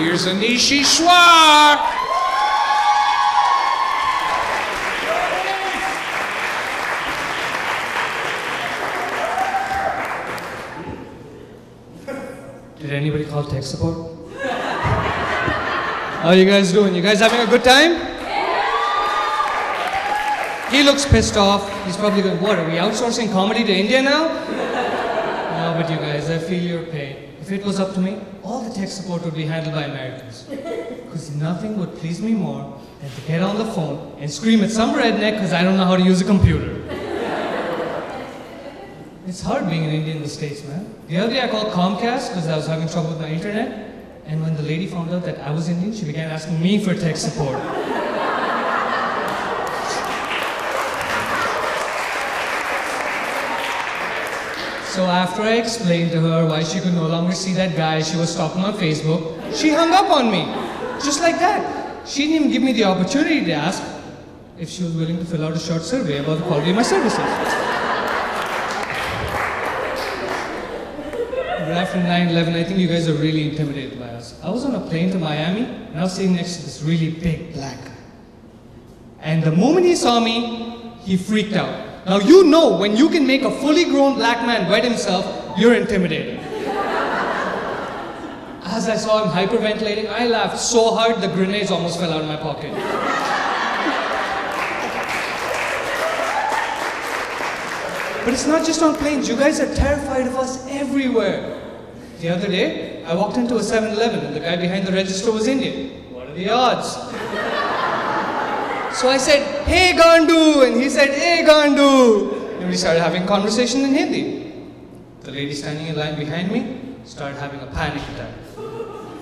Here's Anish Easwar. Did anybody call tech support? How are you guys doing? You guys having a good time? He looks pissed off. He's probably going, what, are we outsourcing comedy to India now? No, but you guys, I feel your pain. If it was up to me, all the tech support would be handled by Americans. Because nothing would please me more than to get on the phone and scream at some redneck because I don't know how to use a computer. It's hard being an Indian in the States, man. The other day I called Comcast because I was having trouble with my internet. And when the lady found out that I was Indian, she began asking me for tech support. So after I explained to her why she could no longer see that guy she was stalking on Facebook, she hung up on me. Just like that. She didn't even give me the opportunity to ask if she was willing to fill out a short survey about the quality of my services. But after 9/11, I think you guys are really intimidated by us. I was on a plane to Miami, and I was sitting next to this really big black guy. And the moment he saw me, he freaked out. Now you know when you can make a fully grown black man wet himself, you're intimidated. As I saw him hyperventilating, I laughed so hard the grenades almost fell out of my pocket. But it's not just on planes, you guys are terrified of us everywhere. The other day, I walked into a 7-Eleven and the guy behind the register was Indian. What are the odds? So I said, "Hey Gandu," and he said, "Hey Gandu." And we started having conversation in Hindi. The lady standing in line behind me started having a panic attack.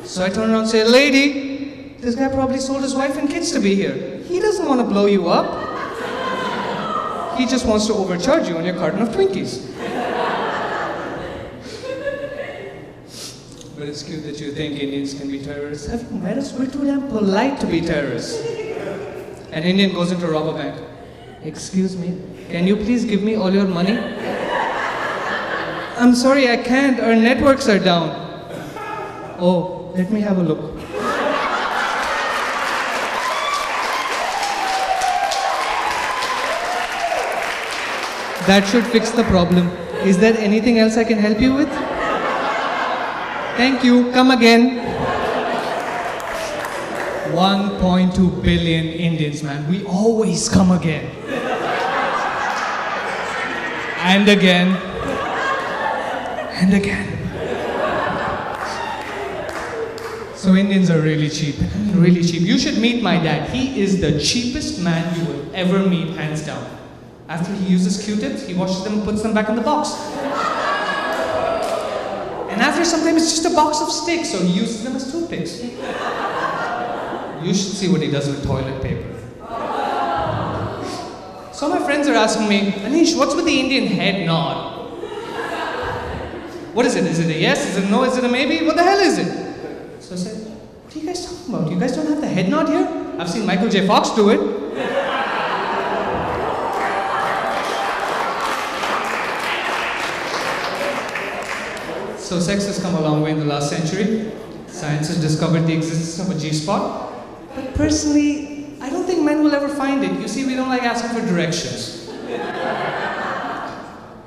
So I turned around and said, "Lady, this guy probably sold his wife and kids to be here. He doesn't want to blow you up. He just wants to overcharge you on your carton of Twinkies." But it's cute that you think Indians can be terrorists. Have you met us? We're too damn polite to be terrorists. An Indian goes into a robber bank. "Excuse me, can you please give me all your money?" "I'm sorry, I can't. Our networks are down." "Oh, let me have a look." That should fix the problem. Is there anything else I can help you with? Thank you. Come again. 1.2 billion Indians, man. We always come again. And again. And again. So Indians are really cheap. Really cheap. You should meet my dad. He is the cheapest man you will ever meet, hands down. After he uses Q-tips, he washes them and puts them back in the box. And after some time, it's just a box of sticks, so he uses them as toothpicks. You should see what he does with toilet paper. So my friends are asking me, "Anish, what's with the Indian head nod? What is it? Is it a yes? Is it a no? Is it a maybe? What the hell is it?" So I said, "What are you guys talking about? You guys don't have the head nod here? I've seen Michael J. Fox do it." So sex has come a long way in the last century. Science has discovered the existence of a G-spot. But personally, I don't think men will ever find it. You see, we don't like asking for directions.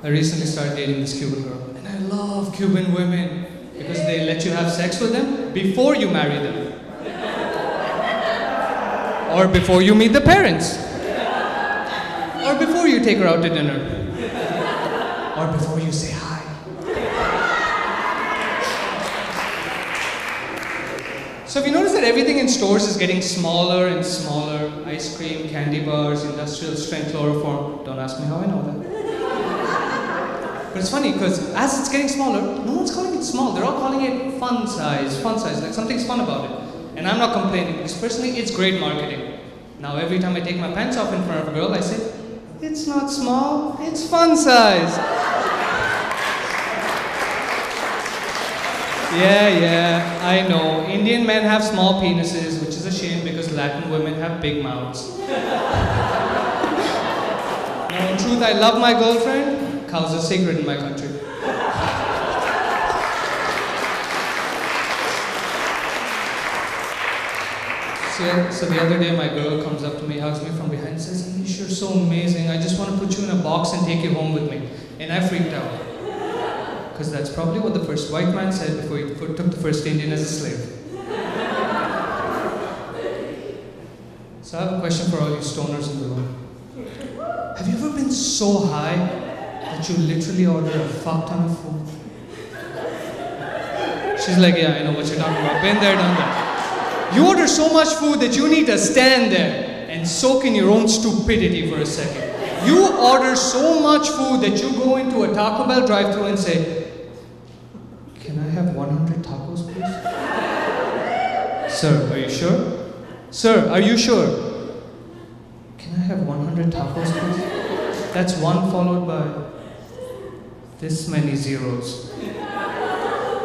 I recently started dating this Cuban girl. And I love Cuban women because they let you have sex with them before you marry them. Or before you meet the parents. Or before you take her out to dinner. Or before you say hi. So have you noticed that everything in stores is getting smaller and smaller? Ice cream, candy bars, industrial strength chloroform. Don't ask me how I know that. But it's funny because as it's getting smaller, no one's calling it small. They're all calling it fun size, like something's fun about it. And I'm not complaining because personally it's great marketing. Now every time I take my pants off in front of a girl, I say, "It's not small, it's fun size." Yeah, I know. Indian men have small penises, which is a shame because Latin women have big mouths. Now, in truth, I love my girlfriend. Cows are sacred in my country. So the other day, my girl comes up to me, hugs me from behind, and says, Anish, you're so amazing. I just want to put you in a box and take you home with me. And I freaked out. Because that's probably what the first white man said before he took the first Indian as a slave. So I have a question for all you stoners in the room. Have you ever been so high that you literally order a fuck ton of food? She's like, yeah, I know what you're talking about. Been there, done that. You order so much food that you need to stand there and soak in your own stupidity for a second. You order so much food that you go into a Taco Bell drive-thru and say, can I have 100 tacos, please? Sir, are you sure? Sir, are you sure? Can I have 100 tacos, please? That's one followed by this many zeros.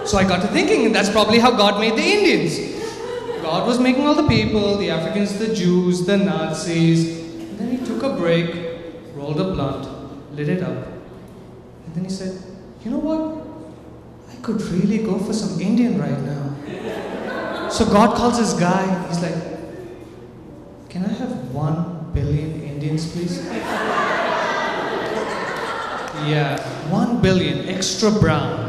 So I got to thinking, and that's probably how God made the Indians. God was making all the people, the Africans, the Jews, the Nazis. And then he took a break, rolled a blunt, lit it up. And then he said, you know what? I could really go for some Indian right now. So God calls this guy, he's like, can I have 1 billion Indians, please? Yeah, 1 billion, extra brown.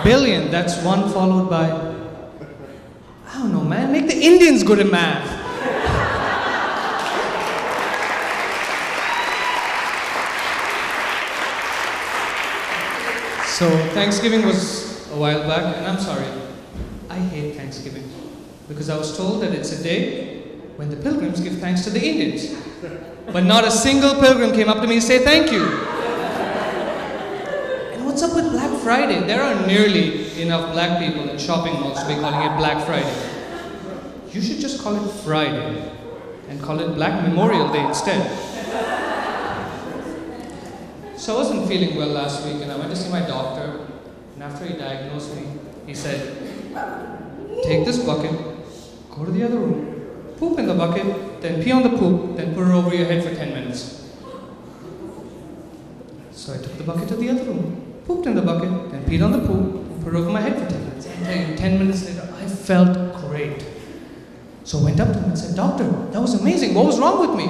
Billion, that's one followed by, I don't know, man, make the Indians good at math. So Thanksgiving was a while back, and I'm sorry, I hate Thanksgiving. Because I was told that it's a day when the pilgrims give thanks to the Indians. But not a single pilgrim came up to me and said thank you. And what's up with Black Friday? There are nearly enough black people in shopping malls to be calling it Black Friday. You should just call it Friday and call it Black Memorial Day instead. So I wasn't feeling well last week and I went to see my doctor, and after he diagnosed me, he said, take this bucket, go to the other room, poop in the bucket, then pee on the poop, then put it over your head for 10 minutes. So I took the bucket to the other room, pooped in the bucket, then peed on the poop, and put it over my head for 10 minutes. And I tell you, 10 minutes later, I felt great. So I went up to him and said, doctor, that was amazing. What was wrong with me?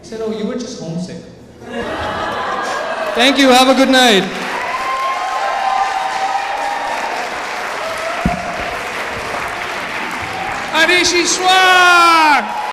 He said, oh, you were just homesick. Thank you. Have a good night. Anish Easwar!